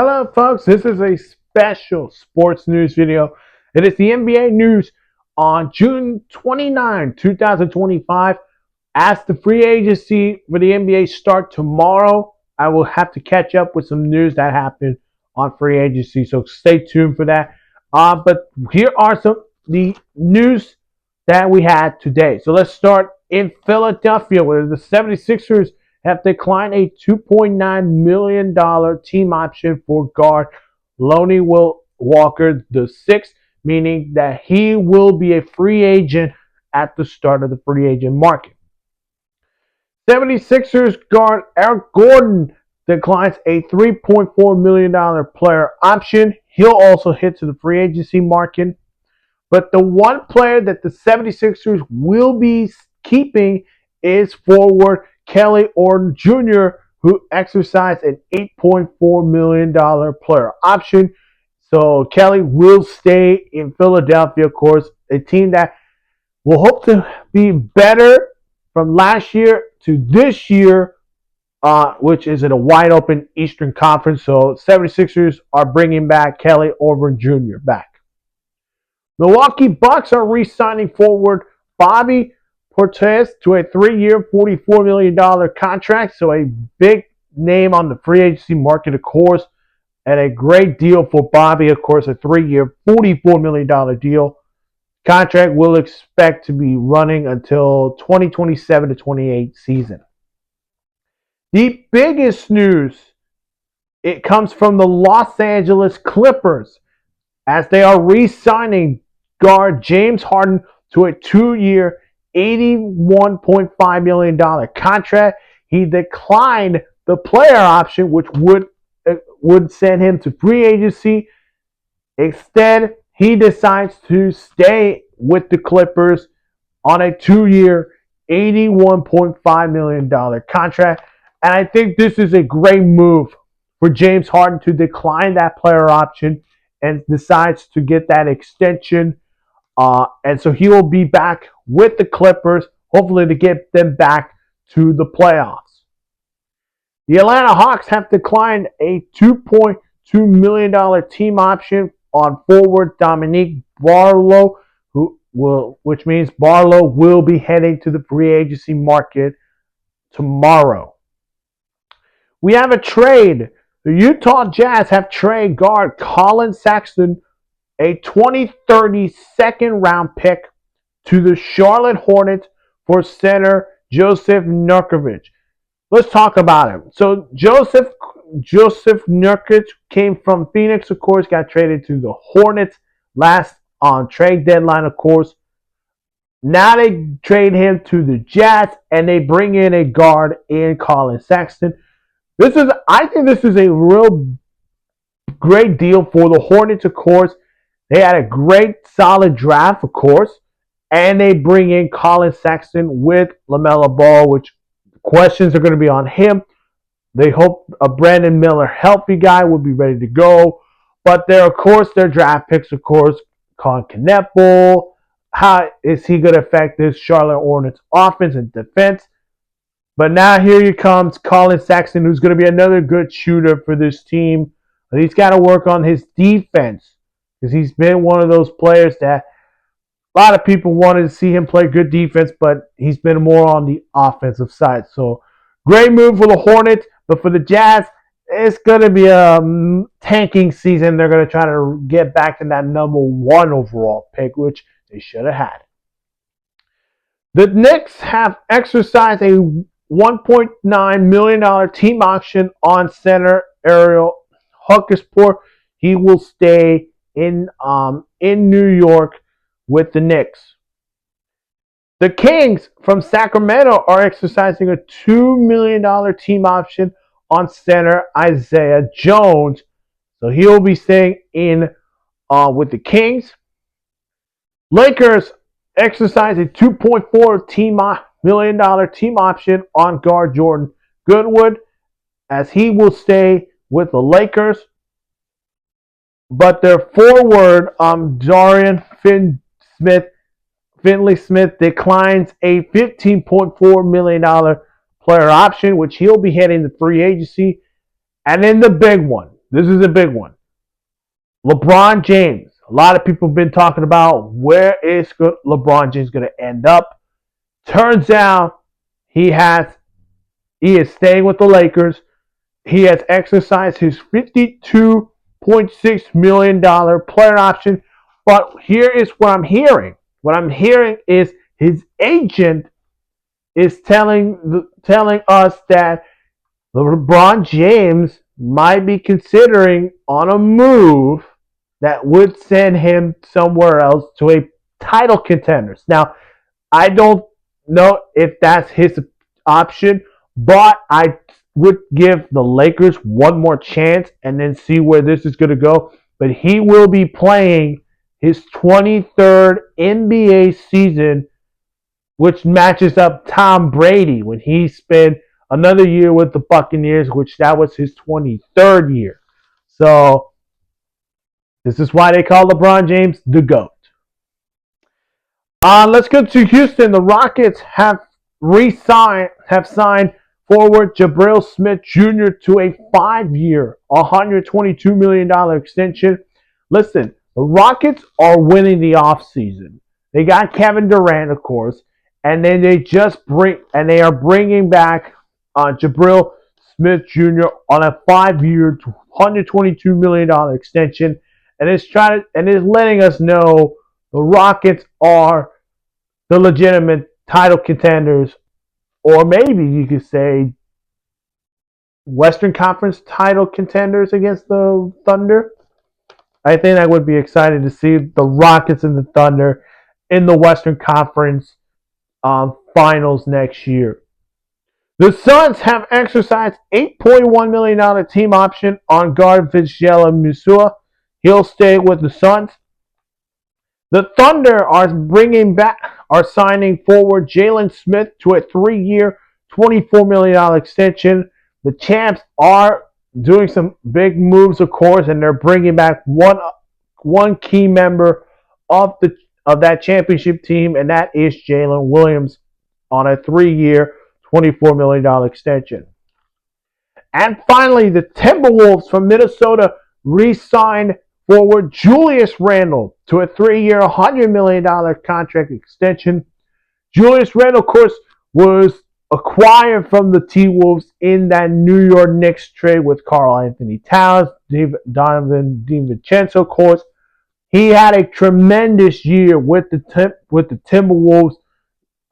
Hello, folks. This is a special sports news video. It is the NBA news on June 29, 2025. As the free agency for the NBA start tomorrow, I will have to catch up with some news that happened on free agency, so stay tuned for that. But here are some the news that we had today. So let's start in Philadelphia, where the 76ers have declined a $2.9 million team option for guard Lonnie Will Walker the sixth, meaning that he will be a free agent at the start of the free agent market. 76ers guard Eric Gordon declines a $3.4 million player option. He'll also hit to the free agency market. But the one player that the 76ers will be keeping is forward Kelly Orton Jr., who exercised an $8.4 million player option. So Kelly will stay in Philadelphia, of course, a team that will hope to be better from last year to this year, which is in a wide open Eastern Conference. So 76ers are bringing back Kelly Orton Jr. back. Milwaukee Bucks are re-signing forward Bobby Portis to a 3-year, $44 million contract. So a big name on the free agency market, of course, and a great deal for Bobby, of course, a 3-year, $44 million deal. Contract will expect to be running until 2027 to 28 season. The biggest news, it comes from the Los Angeles Clippers as they are re-signing guard James Harden to a 2-year, $81.5 million contract. He declined the player option, which would send him to free agency. Instead, he decides to stay with the Clippers on a 2-year, $81.5 million contract. And I think this is a great move for James Harden to decline that player option and decides to get that extension. And so he will be back with the Clippers, hopefully to get them back to the playoffs. The Atlanta Hawks have declined a $2.2 million team option on forward Dominique Barlow, which means Barlow will be heading to the free agency market tomorrow. We have a trade. The Utah Jazz have traded guard Colin Sexton, a 2030 second round pick, to the Charlotte Hornets for center Joseph Nurkic. Let's talk about him. So Joseph Nurkic came from Phoenix, of course, got traded to the Hornets last on trade deadline, of course. Now they trade him to the Jazz and they bring in a guard in Colin Sexton. I think this is a real great deal for the Hornets, of course. They had a great, solid draft, of course, and they bring in Colin Sexton with LaMelo Ball, which questions are going to be on him. They hope a Brandon Miller healthy guy will be ready to go. But of course, their draft picks, of course, Colin Kneppel. How is he going to affect this Charlotte Hornets offense and defense? But now here comes Colin Sexton, who's going to be another good shooter for this team. But he's got to work on his defense because he's been one of those players that a lot of people wanted to see him play good defense, but he's been more on the offensive side. So great move for the Hornets, but for the Jazz, it's going to be a tanking season. They're going to try to get back to that number 1 overall pick, which they should have had. The Knicks have exercised a $1.9 million team option on center Ariel Hawkesport. He will stay in New York with the Knicks. The Kings from Sacramento are exercising a $2 million team option on center Isaiah Jones. So he'll be staying in with the Kings. Lakers exercise a $2.4 million team option on guard Jordan Goodwood as he will stay with the Lakers. But their forward, Dorian Finney-Smith, declines a $15.4 million player option, which he'll be heading to free agency. And then the big one, This is a big one. LeBron James. A lot of people have been talking about where is LeBron James going to end up. Turns out he is staying with the Lakers. He has exercised his $52.6 million player option. But here is what I'm hearing. What I'm hearing is his agent is telling us that LeBron James might be considering on a move that would send him somewhere else to a title contenders. Now, I don't know if that's his option, but I would give the Lakers one more chance and then see where this is going to go. But he will be playing his 23rd NBA season, which matches up Tom Brady when he spent another year with the Buccaneers, which that was his 23rd year. So this is why they call LeBron James the GOAT. Let's go to Houston. The Rockets have signed forward Jabril Smith Jr. to a 5-year, $122 million extension. Listen, the Rockets are winning the offseason. They got Kevin Durant, of course, and then they are bringing back Jabril Smith Jr. on a 5-year, $122 million extension, and it's letting us know the Rockets are the legitimate title contenders, or maybe you could say Western Conference title contenders against the Thunder. I think I would be excited to see the Rockets and the Thunder in the Western Conference finals next year. The Suns have exercised $8.1 million team option on guard Vizgela Musua. He'll stay with the Suns. The Thunder are signing forward Jalen Smith to a 3-year, $24 million extension. The champs are doing some big moves, of course, and they're bringing back one key member of that championship team, and that is Jalen Williams on a 3-year, $24 million extension. And finally, the Timberwolves from Minnesota re-signed forward Julius Randle to a 3-year, $100 million contract extension. Julius Randle, of course, was acquired from the T-Wolves in that New York Knicks trade with Karl-Anthony Towns, Donovan DiVincenzo, of course. He had a tremendous year with the Timberwolves.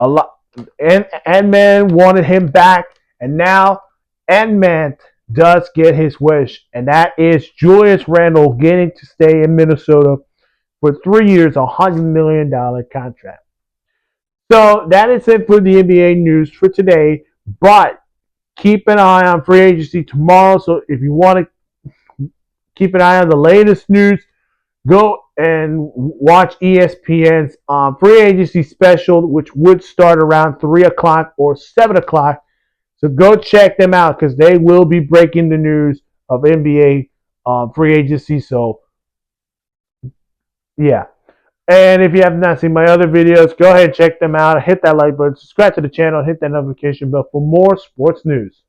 A lot, and man wanted him back, and now N-Man does get his wish, and that is Julius Randle getting to stay in Minnesota for 3 years, $100 million contract. So that is it for the NBA news for today, but keep an eye on free agency tomorrow. So if you want to keep an eye on the latest news, go and watch ESPN's free agency special, which would start around 3 o'clock or 7 o'clock. So go check them out because they will be breaking the news of NBA free agency. So, yeah. And if you have not seen my other videos, go ahead and check them out. Hit that like button, subscribe to the channel, hit that notification bell for more sports news.